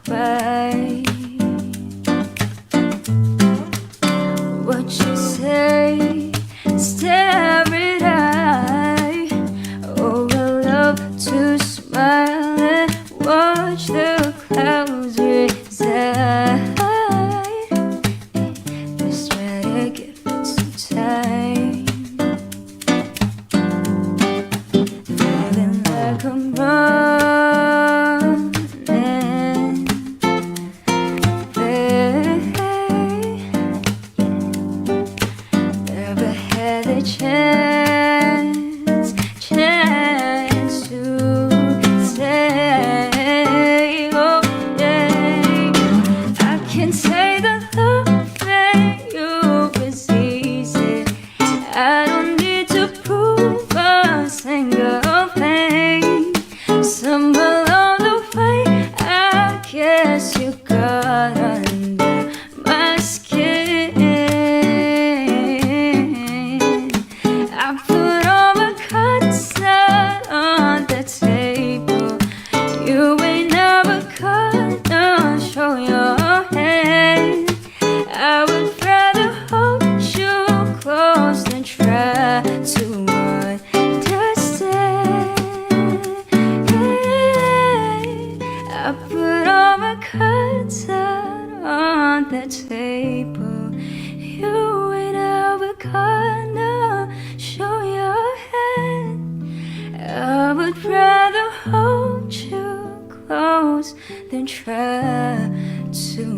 right. What you say, starry eye. Oh, I love to smile and watch the clouds reside. Just try to give it some time. Feeling like I'm running. Never had a chance to say, oh yeah, I can say the loving you is easy. I don't need to prove a single thing. Somewhere along the way, I guess you got under my skin. I put all my cards out on the table. You ain't never gonna show your hand. I would rather hold you close than try to understand. I put all my cards out on the table. You ain't ever gonna show your hand. I would rather hold you close than try to